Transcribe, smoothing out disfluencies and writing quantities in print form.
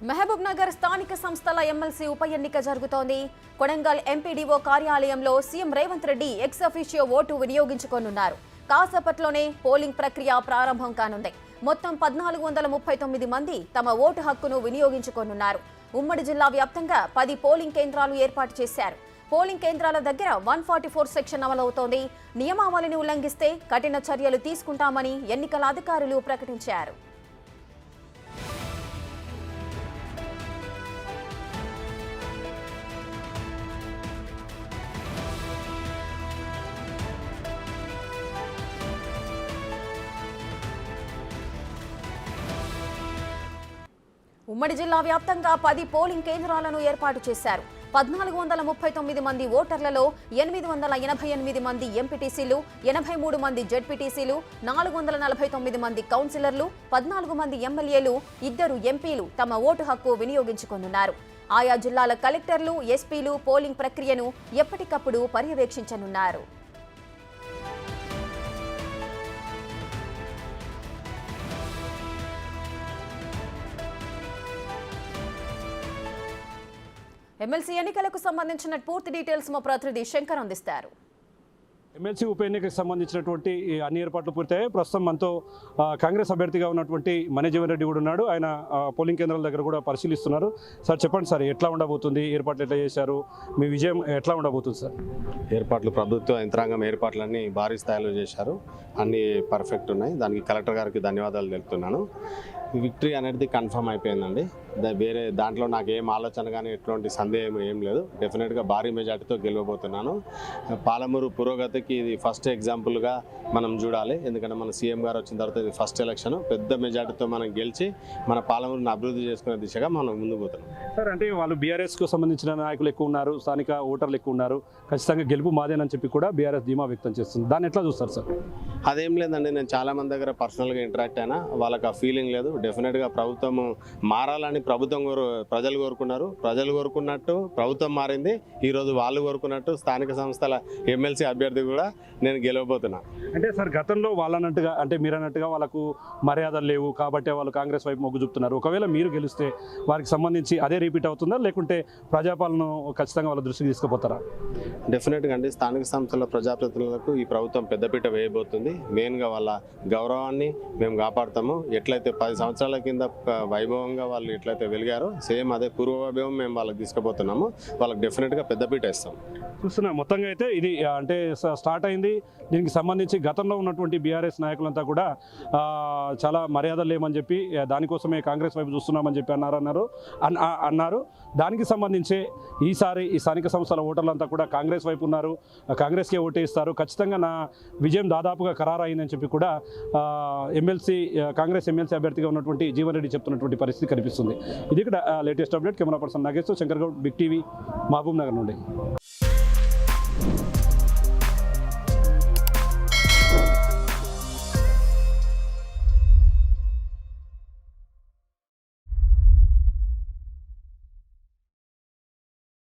మహబూబ్ నగర్ స్థానిక సంస్థల ఎమ్మెల్సీ ఉప ఎన్నిక జరుగుతోంది. కొడంగల్ ఎంపీడీఓ కార్యాలయంలో CM Revanth Reddy ex officio vote వినియోగించుకోనున్నారు. కాసేపట్లోనే పోలింగ్ ప్రక్రియ ప్రారంభం కానుంది. మొత్తం 1439 మంది తమ ఓటు హక్కును వినియోగించుకోనున్నారు. ఉమ్మడి జిల్లా వ్యాప్తంగా 10 పోలింగ్ కేంద్రాలు ఏర్పాటు చేశారు. పోలింగ్ కేంద్రాల దగ్గర 144 సెక్షన్ అమలవుతోంది. నియమావళిని ఉల్లంఘిస్తే కఠిన చర్యలు తీసుకుంటామని ఎన్నికల అధికారులు ప్రకటించారు. ఉమ్మడి జిల్లా వ్యాప్తంగా 10 పోలింగ్ కేంద్రాలను ఏర్పాటు చేశారు. 1439 మంది ఓటర్లలో 888 మంది ఎంపీటీసీలు, 83 మంది జెడ్పీటీసీలు, 449 మంది కౌన్సిలర్లు, 14 మంది ఎమ్మెల్యేలు, 2 ఎంపీలు తమ ఓటు హక్కు వినియోగించుకోనున్నారు. ఆయా జిల్లాల కలెక్టర్లు, ఎస్పీలు పోలింగ్ ప్రక్రియను ఎప్పటికప్పుడు పర్యవేక్షించనున్నారు. ఎమ్మెల్సీ ఎన్నికలకు సంబంధించిన పూర్తి డీటెయిల్స్ మా ప్రతినిధి శంకర్ అందిస్తారు. ఎమ్మెల్సీ ఉప ఎన్నికకు సంబంధించినటువంటి అన్ని ఏర్పాట్లు పూర్తయ్యాయి. ప్రస్తుతం మనతో కాంగ్రెస్ అభ్యర్థిగా ఉన్నటువంటి మనీజీవన్ రెడ్డి కూడా ఉన్నాడు. ఆయన పోలింగ్ కేంద్రాల దగ్గర కూడా పరిశీలిస్తున్నారు. సార్ చెప్పండి సార్, ఎట్లా ఉండబోతుంది, ఏర్పాట్లు ఎట్లా చేశారు, మీ విజయం ఎట్లా ఉండబోతుంది సార్? ఏర్పాట్లు ప్రభుత్వ యంత్రాంగం ఏర్పాట్లన్నీ భారీ స్థాయిలో చేశారు. అన్నీ పర్ఫెక్ట్ ఉన్నాయి. దానికి కలెక్టర్ గారికి ధన్యవాదాలు తెలుపుతున్నాను. విక్టరీ అనేది కన్ఫర్మ్ అయిపోయిందండి. వేరే దాంట్లో నాకు ఏం ఆలోచన కానీ ఎటువంటి సందేహం ఏం లేదు. డెఫినెట్గా భారీ మెజార్టీతో గెలవబోతున్నాను. పాలమూరు పురోగతికి ఇది ఫస్ట్ ఎగ్జాంపుల్గా మనం చూడాలి. ఎందుకంటే మన సీఎం గారు వచ్చిన తర్వాత ఇది ఫస్ట్ ఎలక్షన్. పెద్ద మెజార్టీతో మనం గెలిచి మన పాలమూరుని అభివృద్ధి చేసుకునే దిశగా మనం ముందుకు పోతున్నాం. సార్, అంటే వాళ్ళు బీఆర్ఎస్కు సంబంధించిన నాయకులు ఎక్కువ ఉన్నారు, స్థానిక ఓటర్లు ఎక్కువ ఉన్నారు, ఖచ్చితంగా గెలుపు మాదేనని చెప్పి కూడా బీఆర్ఎస్ ధీమా వ్యక్తం చేస్తుంది. దాన్ని ఎట్లా చూస్తారు సార్? అదేం లేదండి, నేను చాలా మంది దగ్గర పర్సనల్గా ఇంటరాక్ట్ అయినా, వాళ్ళకి ఆ ఫీలింగ్ లేదు. డెఫినెట్గా ప్రభుత్వం మారాలని ప్రజలు కోరుకున్నారు. ప్రజలు కోరుకున్నట్టు ప్రభుత్వం మారింది. ఈరోజు వాళ్ళు కోరుకున్నట్టు స్థానిక సంస్థల ఎమ్మెల్సీ అభ్యర్థి కూడా నేను గెలవబోతున్నా. అంటే సార్, గతంలో వాళ్ళన్నట్టుగా అంటే మీరన్నట్టుగా వాళ్ళకు మర్యాదలు లేవు కాబట్టి వాళ్ళు కాంగ్రెస్ వైపు మొగ్గు చూపుతున్నారు. ఒకవేళ మీరు గెలిస్తే వారికి సంబంధించి అదే రిపీట్ అవుతుందా, లేకుంటే ప్రజాపాలన ఖచ్చితంగా వాళ్ళ దృష్టికి తీసుకుపోతారా? డెఫినెట్గా అండి, స్థానిక సంస్థల ప్రజాప్రతినిధులకు ఈ ప్రభుత్వం పెద్దపీట వేయబోతుంది. మెయిన్గా వాళ్ళ గౌరవాన్ని మేము కాపాడుతాము. ఎట్లయితే 10 సంవత్సరాల కింద వైభవంగా వాళ్ళు ఎట్లయితే వెలిగారో సేమ్ అదే పూర్వ వైభవం మేము వాళ్ళకి తీసుకుపోతున్నాము. వాళ్ళకి డెఫినెట్గా పెద్దపీట ఇస్తాం. చూస్తున్నా మొత్తంగా అయితే ఇది అంటే స్టార్ట్ అయింది. దీనికి సంబంధించి గతంలో ఉన్నటువంటి బీఆర్ఎస్ నాయకులంతా కూడా చాలా మర్యాదలు లేమని చెప్పి దానికోసమే కాంగ్రెస్ వైపు చూస్తున్నామని చెప్పి అన్నారు. దానికి సంబంధించి ఈసారి ఈ స్థానిక సంస్థల ఓటర్లంతా కూడా కాంగ్రెస్ వైపు ఉన్నారు, కాంగ్రెస్కే ఓటేస్తారు. ఖచ్చితంగా నా విజయం దాదాపుగా ఖరారు అయిందని చెప్పి కూడా కాంగ్రెస్ ఎమ్మెల్సీ అభ్యర్థిగా ఉన్నటువంటి జీవన్ రెడ్డి చెప్తున్నటువంటి పరిస్థితి కనిపిస్తుంది. ఇది ఇక్కడ latest update. Camera person Nageshwar, Shankar Goud, big TV, Mahabubnagar నుండి.